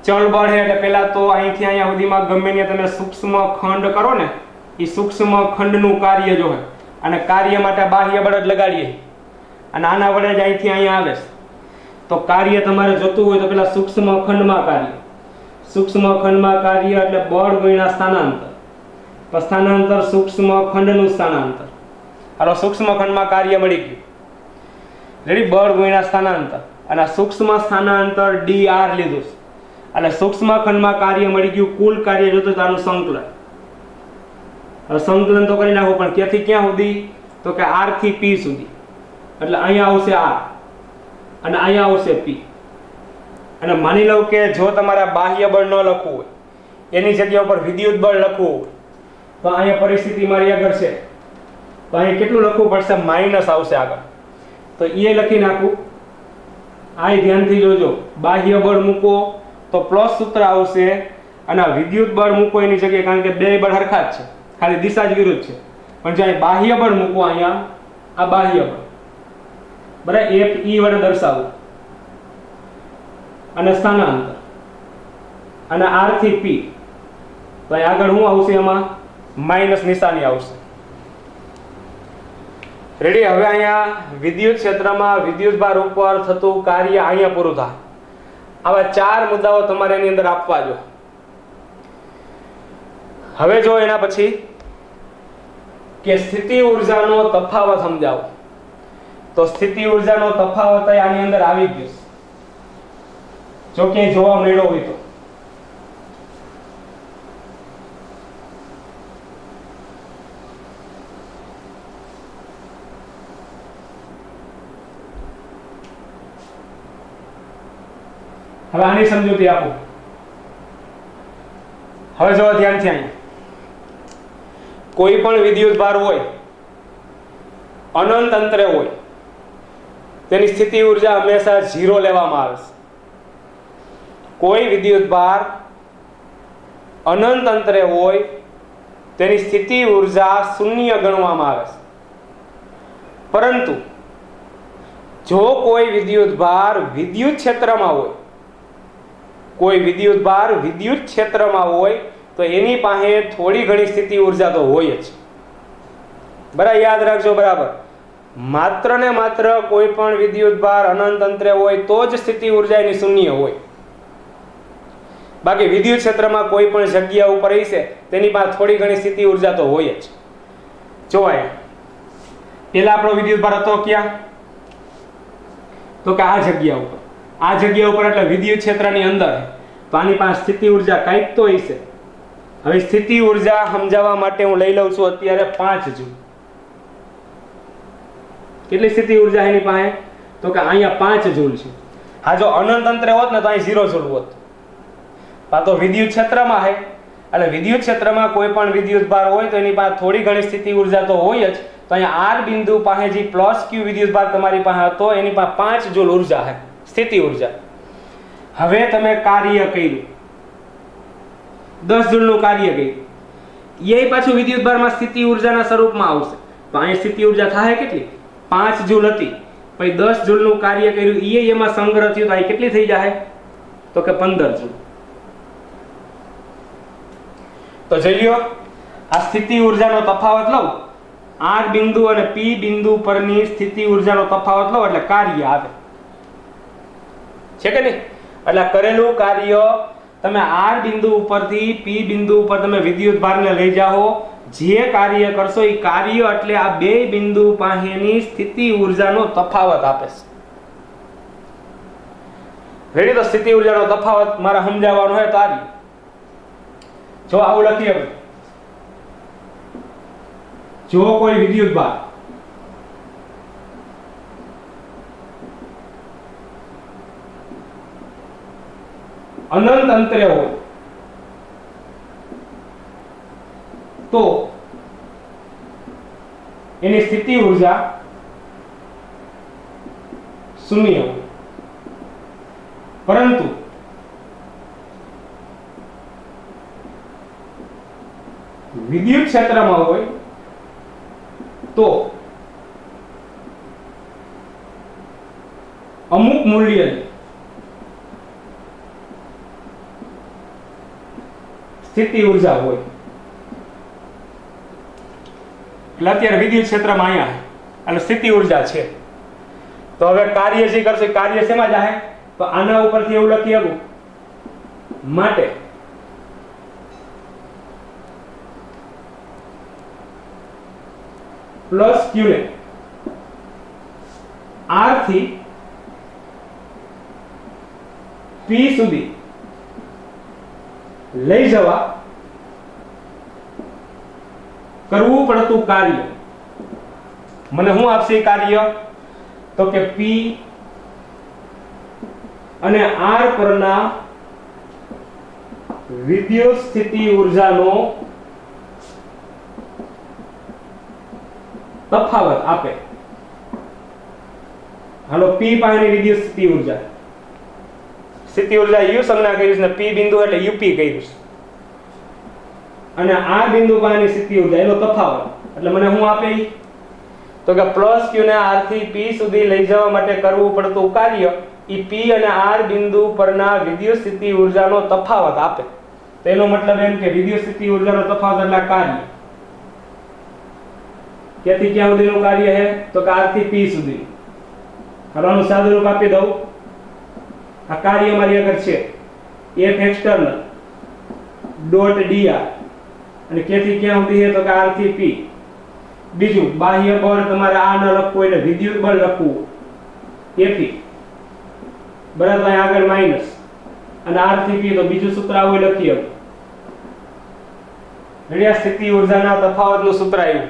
ચલ બળ છે એટલે પહેલા તો અહીંથી અહીંયા સુધીમાં ગમે ને તમે સૂક્ષ્મ ખંડ કરો ને, એ સૂક્ષ્મ ખંડનું કાર્ય જો અને કાર્ય માટે બાહ્ય બળ જ લગાડીએ અને આના વડે જ અહીંથી અહીંયા આવે તો કાર્ય તમારે જોતું હોય તો પેલા સૂક્ષ્મ ખંડમાં કાર્ય, સૂક્ષ્મ ખંડમાં કાર્ય એટલે બળ ગુણ્યા સ્થાનાંતર, સ્થાનાંતર સૂક્ષ્મ ખંડનું સ્થાનાંતર. હાલો સૂક્ષ્મ ખંડમાં કાર્ય મળી ગયું, રેડી, બળ ગુણ્યા સ્થાનાંતર અને સૂક્ષ્મ સ્થાનાંતર dr લીધું એટલે સૂક્ષ્મ ખંડમાં કાર્ય મળી ગયું. કુલ કાર્ય જોતું તો આનું સંકલન, હવે સંકલન તો કરી નાખો પણ ક્યાંથી ક્યાં સુધી તો કે આર થી પી સુધી એટલે અહીંયા આવશે આર અને અહીંયા આવશે પી. અને માની લો કે જો તમારે બાહ્ય બળ ન લખવું હોય, એની જગ્યા ઉપર વિદ્યુત બળ લખવું હોય તો અહીંયા પરિસ્થિતિ મારી આગળ છે તો અહીંયા કેટલું લખવું પડશે? માઇનસ આવશે આગળ, તો એ લખી નાખું. આ ધ્યાનથી જોજો, બાહ્ય બળ મૂકો તો પ્લસ સૂત્ર આવશે અને વિદ્યુત બળ મૂકો એની જગ્યાએ, કારણ કે બે બળ હરખા જ છે, ખાલી દિશા જ વિરુદ્ધ છે. પણ જ્યારે બાહ્ય બળ મૂકો અહીંયા, આ બાહ્ય બળ બરાબર F E વડે દર્શાવો અને સ્થાનાંતર અને R થી P, તો આગળ શું આવશે? એમાં માઇનસ નિશાની આવશે. રેડી. હવે અહીંયા વિદ્યુત ક્ષેત્રમાં વિદ્યુત ભાર ઉપર થતું કાર્ય અહીંયા પૂરું થાય. આવા 4 મુદ્દાઓ તમારે એની અંદર આપવા જો. હવે જો એના પછી કે સ્થિતિ ઊર્જાનો તફાવત સમજાવો, તો સ્થિતિ ઊર્જાનો તફાવત આની અંદર આવી ગયો જો કે જોવા મળ્યો હોય તો. હવે આની સમજૂતી આપો. હવે જો ધ્યાનથી અહીં કોઈ પણ વિદ્યુત ભાર હોય, અનંત અંતરે હોય, તેની સ્થિતિ ઊર્જા હંમેશા 0 લેવામાં આવે છે. કોઈ વિદ્યુત ભાર અનંત અંતરે હોય તેની સ્થિતિ ઊર્જા 0 ગણવામાં આવે છે. પરંતુ જો કોઈ વિદ્યુત ભાર વિદ્યુત ક્ષેત્રમાં હોય, કોઈ વિદ્યુત ભાર વિદ્યુત ક્ષેત્રમાં હોય તો એની પાસે થોડી ઘણી સ્થિતિ ઊર્જા તો હોય જ. બરાબર, યાદ રાખજો. બરાબર, માત્ર ને માત્ર કોઈ પણ વિદ્યુત ભાર અનંત અંતરે હોય તો જ સ્થિતિ ઊર્જા એની 0 હોય. બાકી વિદ્યુત ક્ષેત્રમાં કોઈ પણ જગ્યા ઉપર હશે તેની પાસે થોડી ઘણી સ્થિતિ ઊર્જા તો હોય જ. જોવાય પેલા આપણો વિદ્યુત ભાર હતો ક્યાં? તો કે આ જગ્યા ઉપર, આ જગ્યા ઉપર એટલે વિદ્યુત ક્ષેત્રની અંદર, તો આની પાસે સ્થિતિ ઊર્જા કાંઈક તો હશે. હવે સ્થિતિ ઊર્જા સમજાવવા માટે હું લઈ લઉં છું અત્યારે 5 જૂલ. કેટલી સ્થિતિ ઊર્જા એની પાસે? તો કે અહીંયા 5 જૂલ છે. હા, જો અનંત અંતરે હોત ને તો અહીં 0 જૂલ હોત. આ તો વિદ્યુત ક્ષેત્રમાં છે એટલે વિદ્યુત ક્ષેત્રમાં કોઈ પણ વિદ્યુત ભાર હોય તો એની પાસે થોડી ઘણી સ્થિતિ ઊર્જા તો હોય જ. તો અહીંયા R બિંદુ પાસે જે પ્લસ Q વિદ્યુત ભાર તમારી પાસે હતો એની પાસે 5 જૂલ ઊર્જા છે, સ્થિતિ ઊર્જા. હવે તમે કાર્ય કર્યું, 10 જૂલનું કાર્ય કર્યું, એ પાછું વિદ્યુત ભારમાં સ્થિતિ ઊર્જાના સ્વરૂપમાં આવશે. તો અહીં સ્થિતિ ઊર્જા થાય કેટલી? 5 જૂલ હતી, પછી 10 જૂલનું કાર્ય કર્યું, એમાં સંગ્રહ થયું તો અહીં કેટલી થઈ જાય? તો કે 15 જૂલ. તો જોઈ લ્યો, આ સ્થિતિ ઊર્જાનો તફાવત લઉં, R બિંદુ અને P બિંદુ પરની સ્થિતિ ઊર્જાનો તફાવત લો એટલે કાર્ય આવે છે કે નહીં? એટલે કરેલું કાર્ય તમે R બિંદુ ઉપરથી P બિંદુ ઉપર તમે વિદ્યુત ભારને લઈ જાઓ, જે કાર્ય કરશો એ કાર્ય એટલે આ બે બિંદુ પાસેની સ્થિતિ ઊર્જાનો તફાવત આપે છે. રેડી? તો સ્થિતિ ઉર્જાનો તફાવત મારે સમજાવવાનો હોય તો આ રીતે જો આવું લખીએ, જો કોઈ વિદ્યુત ભાર અનંત અંતરે હોય તો એની સ્થિતિ ઉર્જા શૂન્ય હોય, પરંતુ વિદ્યુત ક્ષેત્રમાં હોય તો અમુક મૂલ્ય સ્થિતિ ઉર્જા હોય. એટલે અત્યારે વિદ્યુત ક્ષેત્રમાં અહીંયા એટલે સ્થિતિ ઉર્જા છે. તો હવે કાર્ય જે કરશે, કાર્ય શેમાં જાહે? તો આના ઉપરથી એવું લખી શકું, માટે પ્લસ ક્યુ ને આર થી પી સુધી લઈ જવા કરવું પડતું કાર્ય મને શું આપશે? કાર્ય તો કે પી અને આર પરના વિદ્યુત સ્થિતિ ઉર્જાનો તફાવત આપે. હાલો, પી પાસેની વિદ્યુત સ્થિતિ ઉર્જા, સ્થિતિ ઉર્જા યુ સંજ્ઞા કરીશ ને પી બિંદુ એટલે યુપી કરીશ, અને આર બિંદુ પાસેની સ્થિતિ ઉર્જા એનો તફાવત એટલે મને શું આપે? તો કે પ્લસ ક્યુ ને આર થી પી સુધી લઈ જવા માટે કરવું પડતું કાર્ય ઈ પી અને આર બિંદુ પરના વિદ્યુત સ્થિતિ ઉર્જાનો તફાવત આપે. તો એનો મતલબ એમ કે વિદ્યુત સ્થિતિ ઉર્જાનો તફાવત એટલે કાર્ય. ક્યાંથી ક્યાં સુધીનું કાર્ય છે? તો કે આર થી પી સુધી. હવે આનું સાદું રૂપ આપી દઉં. આ કાર્ય મારી આગળ છે F એક્સટર્નલ ડોટ dr અને ક્યાંથી ક્યાં સુધી છે? તો કે આર થી પી. બીજું બાહ્ય બળ તમારે આ ન લખવું એટલે વિદ્યુત બળ લખવું Fe બરાબર, અહીં આગળ માઈનસ અને આર થી પી. તો બીજું સૂત્ર આવું લખીએ. રેડી? આ સ્થિતિ ઉર્જાના તફાવતનું સૂત્ર આવ્યું.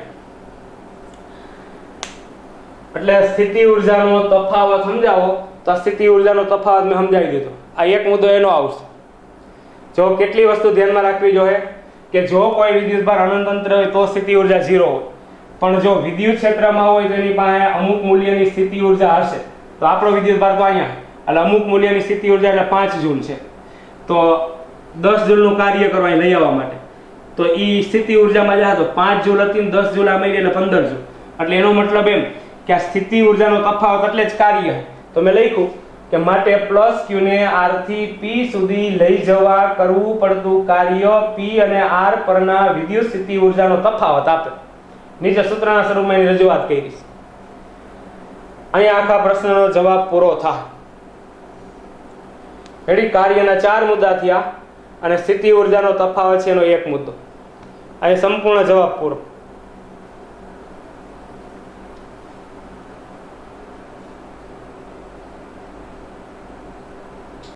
એટલે સ્થિતિ ઉર્જાનો તફાવત સમજાવો તો આ સ્થિતિ ઉર્જાનો તફાવત મેં સમજાવી દીધો. આ એક મુદ્દો એનો આવશે. જો કેટલી વસ્તુ ધ્યાનમાં રાખવી જોઈએ કે જો કોઈ વિદ્યુત ભાર અનંત અંતરે હોય તો સ્થિતિ ઉર્જા 0 હોય, પણ જો વિદ્યુત ક્ષેત્રમાં હોય તો એની પાસે અમુક મૂલ્યની સ્થિતિ ઉર્જા હશે. તો આપણો વિદ્યુત ભાર તો અહીંયા એટલે અમુક મૂલ્યની સ્થિતિ ઉર્જા એટલે 5 જૂલ છે. તો 10 જૂલનું કાર્ય કરવા લઈ આવવા માટે તો ઈ સ્થિતિ ઉર્જામાં જાય તો 5 જૂલ હતી ને 10 જૂલ આ મળી એટલે 15 જૂલ. એટલે એનો મતલબ એમ કે આ સ્થિતિ ઉર્જાનો તફાવત એટલે જ કાર્ય. તો મેં લખ્યું કે માટે પ્લસ ક્યુ ને આર થી પી સુધી લઈ જવા કરવું પડતું કાર્ય પી અને આર પરના વિદ્યુત સ્થિતિ ઉર્જાનો તફાવત આપે. નીચે સૂત્રના સ્વરૂપમાં એની રજૂઆત કરી છે. અહીંયા આખા પ્રશ્નનો જવાબ પૂરો થાય. રેડી? કાર્યના 4 મુદ્દા થયા અને સ્થિતિ ઉર્જાનો તફાવત છે એનો એક મુદ્દો. અહીં સંપૂર્ણ જવાબ પૂરો.